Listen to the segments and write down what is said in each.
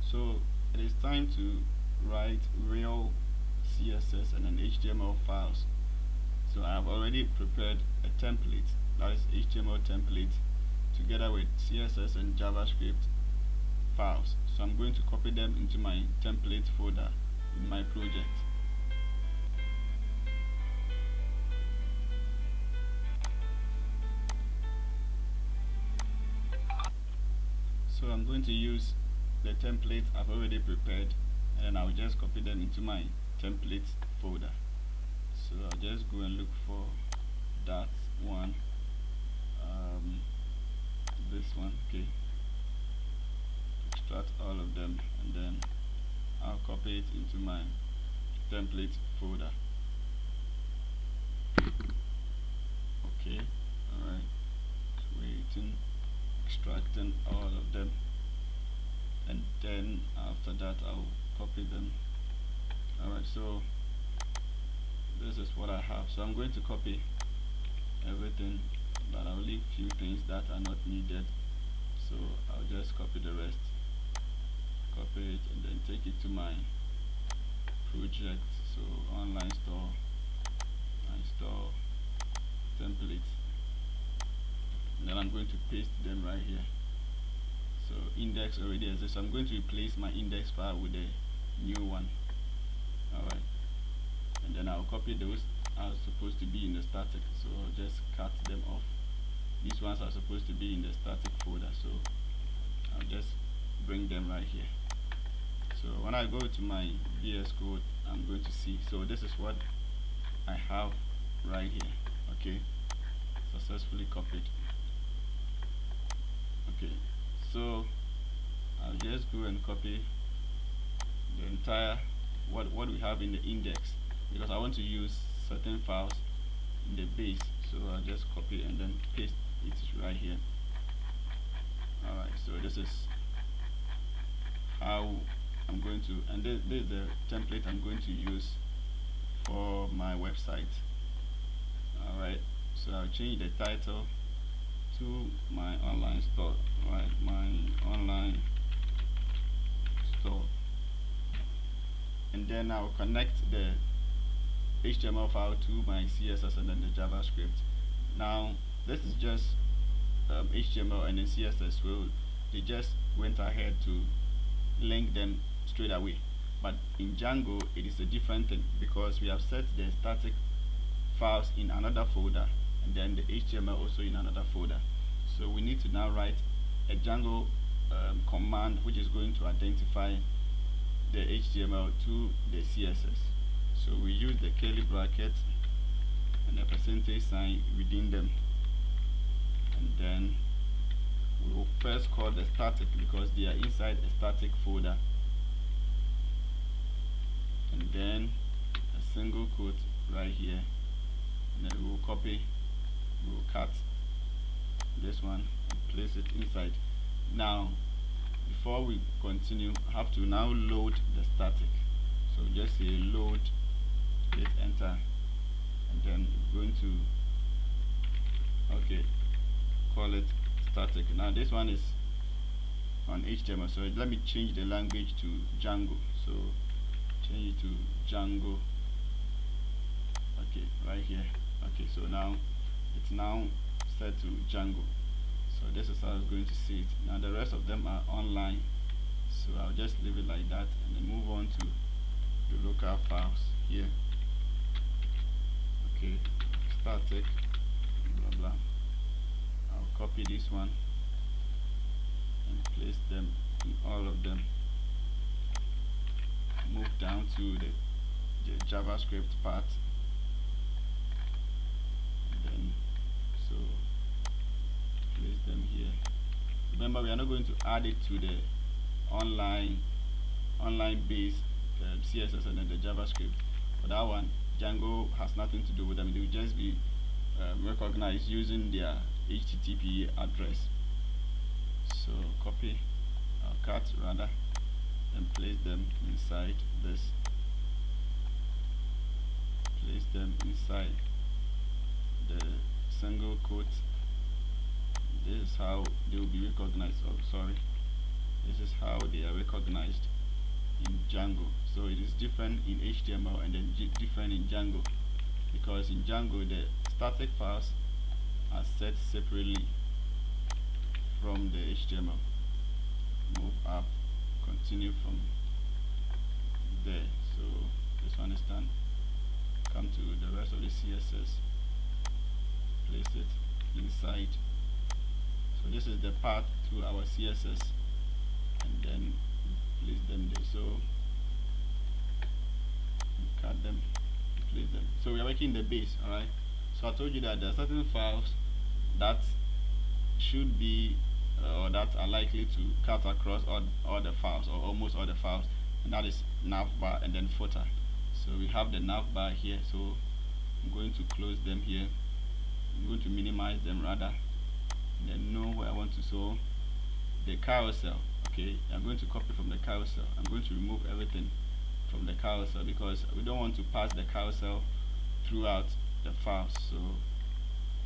So it is time to write real CSS and then HTML files. So I have already prepared a template, that is HTML template, together with CSS and JavaScript files. So I'm going to copy them into my template folder in my project. So I'm going to use the template I've already prepared, and then I'll just copy them into my template folder. So I'll just go and look for that one, this one, okay, extract all of them, and then I'll copy it into my template folder. Okay, alright, waiting, extracting all of them, and then after that I'll copy them. Alright, so this is what I have. So I'm going to copy everything, but I'll leave few things that are not needed. So I'll just copy the rest, copy it, and then take it to my project. So online store, template, and then I'm going to paste them right here. So index already exists, so I'm going to replace my index file with a new one. Alright, and then I'll copy those are supposed to be in the static, so I'll just cut them off. These ones are supposed to be in the static folder, so I'll just bring them right here. So when I go to my VS Code, I'm going to see, so this is what I have right here. Okay, successfully copied. Okay, so I'll just go and copy the entire what we have in the index, because I want to use certain files in the base. So I'll just copy and then paste it right here. Alright, so this is how I'm going to, and this is the template I'm going to use for my website. Alright, so I'll change the title to my online store. Right, my online store, and then I'll connect the HTML file to my CSS and then the JavaScript. Now this is just HTML and then CSS, so they just went ahead to link them straight away. But in Django it is a different thing, because we have set the static files in another folder and then the HTML also in another folder. So we need to now write a Django command which is going to identify the HTML to the CSS. So we use the curly brackets and a percentage sign within them, and then we will first call the static because they are inside a static folder, and then a single quote right here, and then we will copy, we will cut this one and place it inside. Now before we continue, I have to now load the static. So just say load, hit enter, and then we're going to, okay, call it static. Now this one is on HTML, so let me change the language to Django. So change it to Django. Okay, right here. Okay, so now it's now set to Django. So this is how I'm going to see it. Now the rest of them are online, so I'll just leave it like that and then move on to the local files here. Okay, static, blah blah. I'll copy this one and place them in all of them. Move down to the JavaScript part, and then so place them here. Remember, we are not going to add it to the online base CSS and then the JavaScript. For that one, Django has nothing to do with them. It will just be recognized using their HTTP address. So copy, cut rather, and place them inside this. Place them inside the single quote. This is how they will be recognized. Oh, sorry. This is how they are recognized in Django. So it is different in HTML and then different in Django, because in Django the static files are set separately from the HTML. Move up, continue from there. So this one is done. Come to the rest of the CSS, place it inside. So this is the path to our CSS, and then place them there. So cut them, place them. So we are working the base. Alright, so I told you that there are certain files that should be or that are likely to cut across all the files, or almost all the files, and that is navbar and then footer. So we have the navbar here, so I'm going to close them here. I'm going to minimize them rather, and then know where I want to. So the carousel, okay, I'm going to copy from the carousel. I'm going to remove everything from the carousel because we don't want to pass the carousel throughout the files. So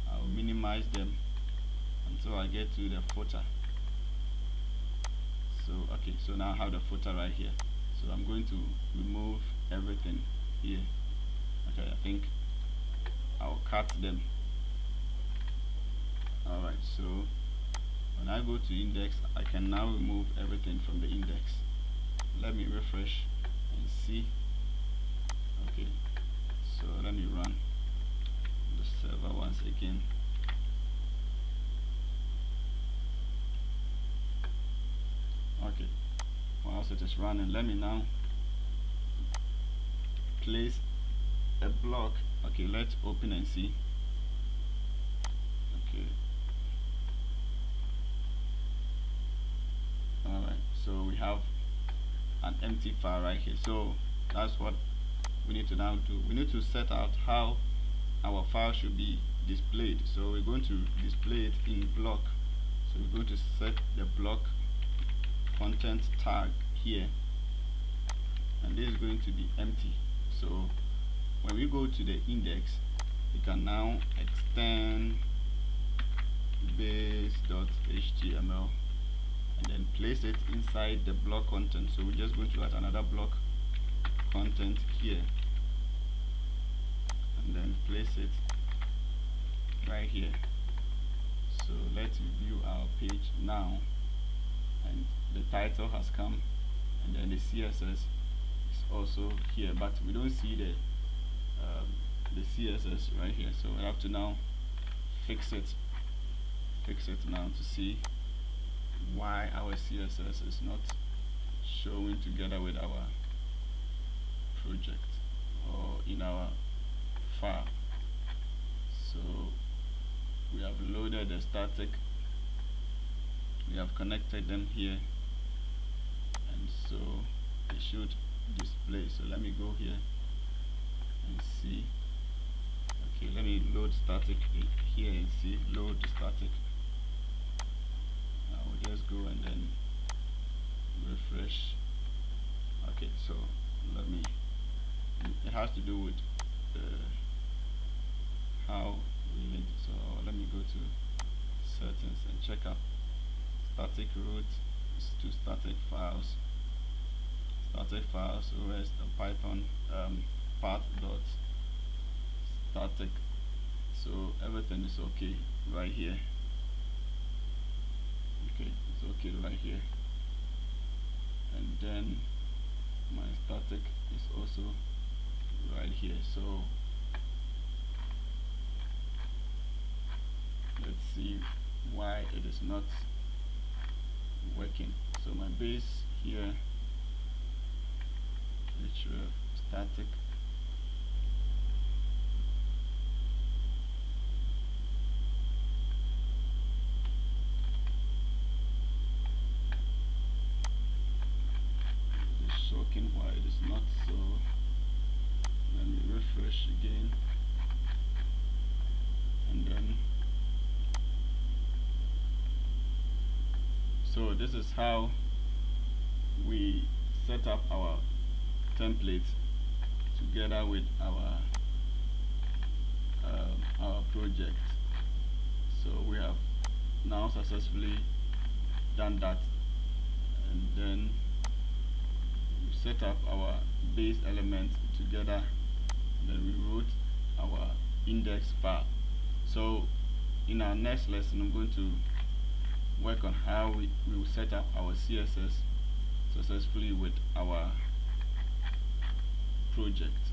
I'll minimize them until I get to the footer. So okay, so now I have the footer right here. So I'm going to remove everything here. Okay, I think I'll cut them. Alright, so when I go to index, I can now remove everything from the index. Let me refresh and see. Okay, so let me run the server once again. Okay, once it is running, let me now place a block. Okay, let's open and see. Okay, alright, so we have an empty file right here. So that's what we need to now do. We need to set out how our file should be displayed. So we're going to display it in block. So we're going to set the block content tag here, and this is going to be empty. So when we go to the index, we can now extend base.html and then place it inside the block content. So we're just going to add another block content here and then place it right here. So let's view our page now, and the title has come, and then the CSS is also here, but we don't see the CSS right here. So I have to now fix it now to see why our CSS is not showing together with our project or in our file. So we have loaded the static, we have connected them here, and so it should display. So let me go here and see. Okay, let me load static here and see. Load static. I will just go and then refresh. Okay, so let me, it has to do with how we link. So let me go to settings and check out static root to static files. Static files, OS, the Python path dot static. So everything is okay right here. Okay, it's okay right here. And then my static is also right here. So let's see why it is not working. So my base here, href static, it is shocking why it is not. So let me refresh again, and then so this is how we set up our template together with our project. So we have now successfully done that. and then we set up our base element together. Then we wrote our index file. So in our next lesson, I'm going to work on how we will set up our CSS successfully with our project.